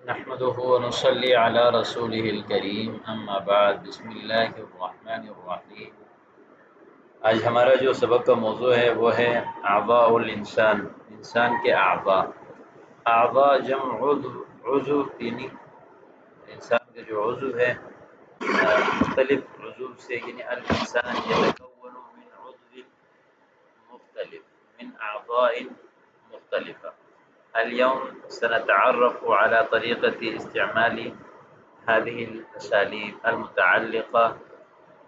نحمده ونصلي على رسوله الكريم اما بعد بسم اللہ الرحمن الرحیم۔ آج ہمارا جو سبق کا موضوع ہے وہ ہے اعضاء الانسان، انسان کے اعضاء۔ اعضاء جمع عضو یعنی انسان کا جو عضو ہے مختلف عضو سے، یعنی الانسان يتكون من عضو مختلف من اعضاء مختلفة۔ اليوم سنتعرف على طريقة استعمال هذه الأساليب المتعلقة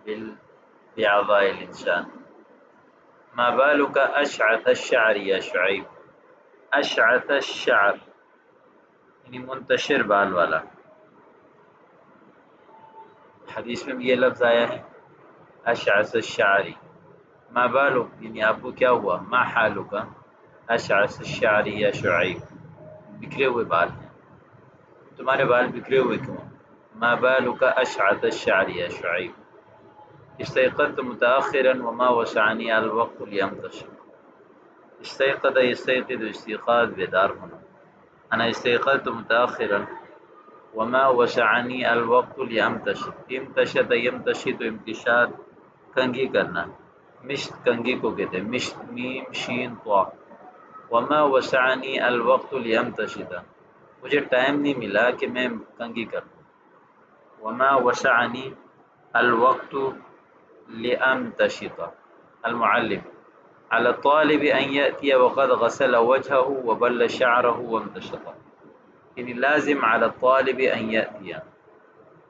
بأعضاء الإنسان۔ ما بالك أشعث الشعر يا شعيب؟ أشعث الشعر یعنی منتشر بال والا۔ حدیث میں بھی یہ لفظ آیا ہے اشعث الشعری۔ ما بالک یعنی آپ کو کیا ہوا، ما حالک اشعث الشعری یا شعیب، بکھرے ہوئے بال ہیں، تمہارے بال بکھرے ہوئے کیوں؟ ما بالک اشعث الشعری یا شعیب؟ استيقظت متأخرا وما وسعني الوقت لأنتشر۔ استيقظ يستيقظ استيقاظ بیدار ہونا۔ انا استيقظت متأخرا وما وسعني الوقت لأنتشر۔ امتشط يمتشط امتشاط کنگھی کرنا، مشت کنگھی کو کہتے ہیں، مشت میم شین طا۔ وما وسعني الوقت لأنتشط، مجھے ٹائم نہیں ملا کہ میں کنگھی کروں۔ وما وسعني الوقت لأنتشط۔ المعلم على الطالب أن يأتي وقد غسل وجهه وبل شعره وانتشط، یعنی لازم على الطالب أن يأتي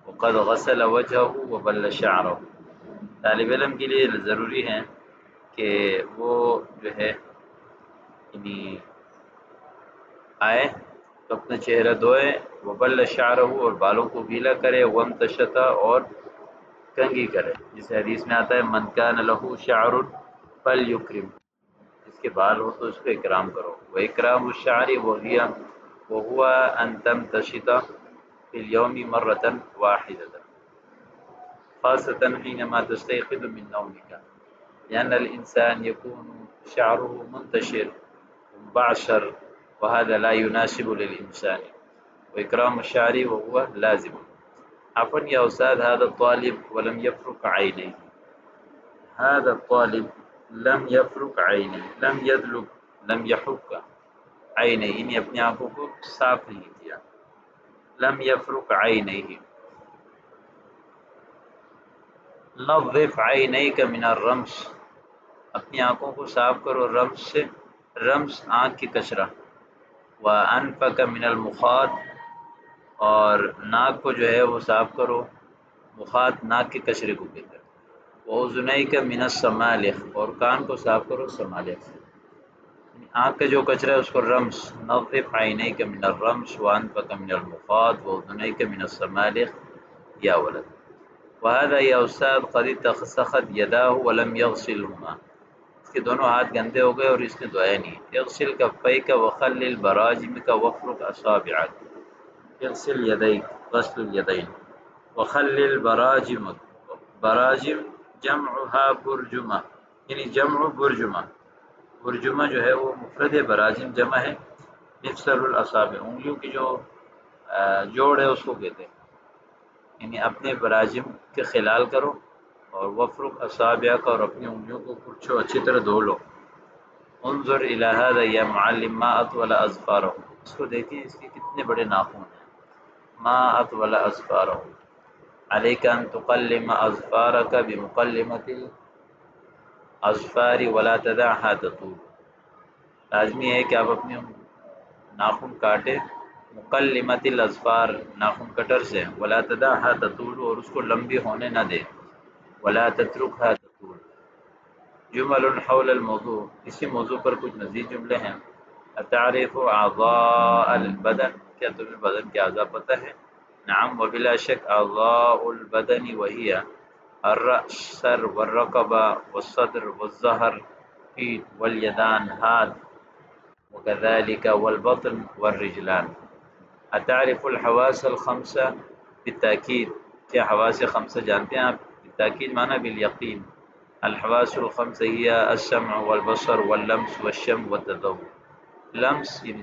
وقد غسل وجهه وبل شعره، طالب علم کے لیے ضروری ہے کہ وہ جو ہے یعنی آئے تو اپنا چہرہ دھوئے، وبل شعرہ اور بالوں کو گیلا کرے، وانتشط اور کنگھی کرے۔ جس حدیث میں آتا ہے من کان لہ شعر فلیکرم، جس کے بال ہو تو اس کو اکرام کرو۔ واکرام الشعر وهو ان تمتشط في اليوم مرة واحدة خاصة حينما تستيقظ من نومك، لأن الإنسان يكون شعره منتشر ومبعشر وهذا لا يناسب للإنسان، وإكرام الشعر وهو لازم۔ عفوا يا أستاذ، هذا الطالب ولم يفرك عينيه، هذا الطالب لم يفرك عينيه، لم يدلك لم يحك عينيه، یعنی اپنی آنکھوں کو صاف نہیں کیا، لم يفرك عينيه۔ نظف عینیک من الرمش، اپنی آنکھوں کو صاف کرو رمش سے، رمش آنکھ کی کچرا۔ وانفک من المخاط، اور ناک کو جو ہے وہ صاف کرو، مخاط ناک کے کچرے کو کہتے ہیں۔ واذنیک من السمالخ، اور کان کو صاف کرو سمالخ سے، آنکھ کا جو کچرا ہے اس کو رمش۔ نظف عینیک من الرمش وانفک من المخاط واذنیک من السمالخ یا ولد۔ وهذا يا استاذ قد اتسخت يداه ولم يغسلهما، اس کے دونوں ہاتھ گندے ہو گئے اور اس نے دھویا نہیں۔ اغسل کفیک وخلل براجمک وافرک اصابعک، اغسل یدیک غسل الیدین وخلل براجمک، براجم جمعها برجمہ، یعنی جمع برجمہ، برجمہ جو ہے وہ مفرد ہے، براجم جمع ہے۔ مفصل الاصابع، انگلیوں کی جو جوڑ ہے اس کو کہتے ہیں، یعنی اپنے براجم کے خلال کرو، اور وفرق اصابع کا، اور اپنی انگلیوں کو پرچھو، اچھی طرح دھو لو۔ انظر الى هذا یا معلم ما اطول اظفارہ، اس کو دیکھیں اس کے کتنے بڑے ناخن ہیں۔ ما اطول اظفارہ، علیک ان تقلم اظفارک بمقلمۃ الاظفار ولا تدعها تطول، لازمی ہے کہ آپ اپنے ناخن کاٹے، مقلمۃ الاظفار ناخن کٹر سے، ولا تدعها تطول اور اس کو لمبی ہونے نہ دے، ولا تترکها تطول۔ جمل حول الموضوع، اسی موضوع پر کچھ مزید جملے ہیں۔ اتعرف اعضاء البدن، کیا تمہیں بدن کے اعضاء پتہ ہے؟ نعم وبلا شک، اعضاء البدن وہی الرأس سر، والرقبہ والصدر والظہر پیٹھ، والیدان ہاتھ، وكذلك والبطن والرجلان۔ اتعرف الحواس الخمسة؟ بالتأکید، کیا حواس خمسہ جانتے ہیں آپ؟ بالتأکید معنی بالیقین۔ الحواس الخمسة هي السمع والبصر واللمس والشم والتذوق۔ لمس یعنی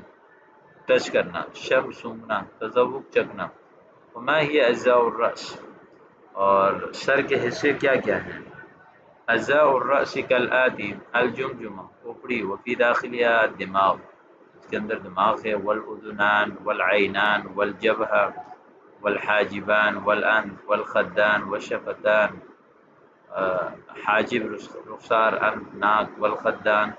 ٹچ کرنا، شم سونگنا، تذوق چکھنا۔ وما ہی اجزاء الرأس، اور سر کے حصے کیا کیا ہیں؟ اجزاء الرأس کالآتی، الجمجمہ کھوپڑی، وفی داخلها الدماغ، اس کے اندر دماغ ہے، والاذنان والعینان والجبہہ والحاجبان والانف والخدان والشفتان، حاجب رخسار، انف ناک، والخدان،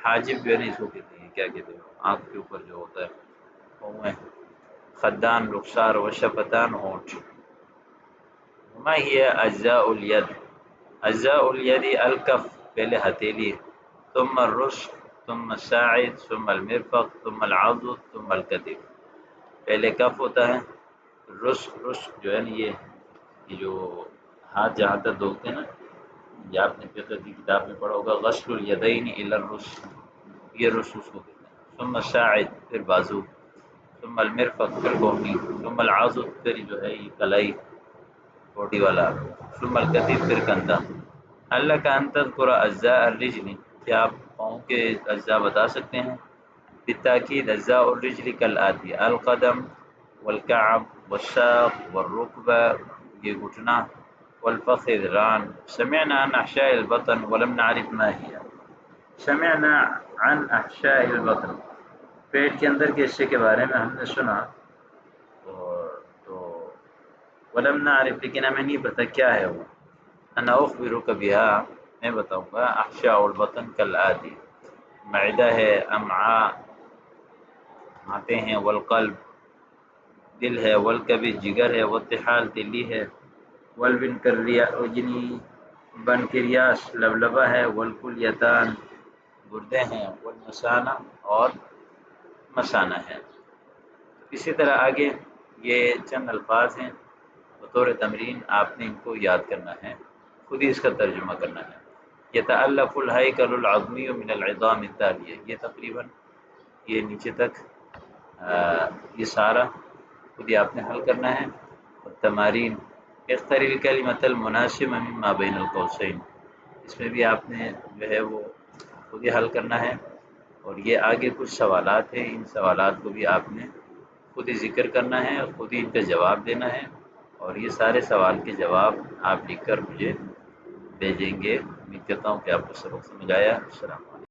حاجب جو ہے نا اس کو کہتے ہیں، کیا کہتے ہیں، آنکھ کے اوپر جو ہوتا ہے وہ ہے خدان رخسار، والشفتان ہونٹ۔ وما ہی اجزاء الید، اجزاء الید الکف، پہلے ہتھیلی، ثم الرسغ، ثم الساعد، ثم المرفق، ثم العضد، ثم الکتف۔ پہلے کف ہوتا ہے، رسغ جو ہے نا یہ جو ہاتھ جہاں تک دھوتے ہیں نا، یہ آپ نے فقہ کی کتاب میں پڑھا ہوگا، غسل الیدین الی الرسغ، یہ رسغ کو کہتے ہیں۔ ثم الساعد، پھر بازو، ثم المرفق، پھر کوہنی، ثم العضد، پھر جو ہے یہ کلائی بوڈی والا، ثم الکتف، پھر کندھا۔ اللہ کا ان تذکر اجزاء الرجل، کیا آپ پاؤں کے اجزاء بتا سکتے ہیں؟ بالتاکید اجزاء الرجل کالآتی، القدم والکعب والساق والرکبہ، یہ گھٹنا، والفخذ ران۔ سمعنا عن احشاء البطن ولم نعرف ما هي، سمعنا عن احشاء البطن، پیٹ کے اندر کے حصے کے بارے میں ہم نے سنا، تو ولم نعرف، لیکن ہمیں نہیں پتہ کیا ہے وہ۔ انا اخبرک بها، میں بتاؤں گا، احشاء البطن کالآتی، معدہ ہے، امعاء آتے ہیں، والقلب دل ہے، والکبد جگر ہے، والطحال تلی ہے، والبنکریاس بنکریاس لبلبہ ہے، والکلیتان گردے ہیں، والمثانہ اور مثانہ ہے۔ اسی طرح آگے یہ چند الفاظ ہیں، بطور تمرین آپ نے ان کو یاد کرنا ہے، خود ہی اس کا ترجمہ کرنا ہے۔ یتألف الہیکل العظمی من العظام التالیہ، یہ تقریباً یہ نیچے تک یہ سارا خود ہی آپ نے حل کرنا ہے۔ اور تمارین، اختر الکلمۃ المناسب مما بین القوسین، اس میں بھی آپ نے جو ہے وہ خود ہی حل کرنا ہے۔ اور یہ آگے کچھ سوالات ہیں، ان سوالات کو بھی آپ نے خود ہی ذکر کرنا ہے اور خود ہی ان کا جواب دینا ہے، اور یہ سارے سوال کے جواب آپ لکھ کر مجھے بھیجیں گے۔ امید کرتا ہوں کہ آپ کو سبق سمجھ آیا۔ السلام علیکم۔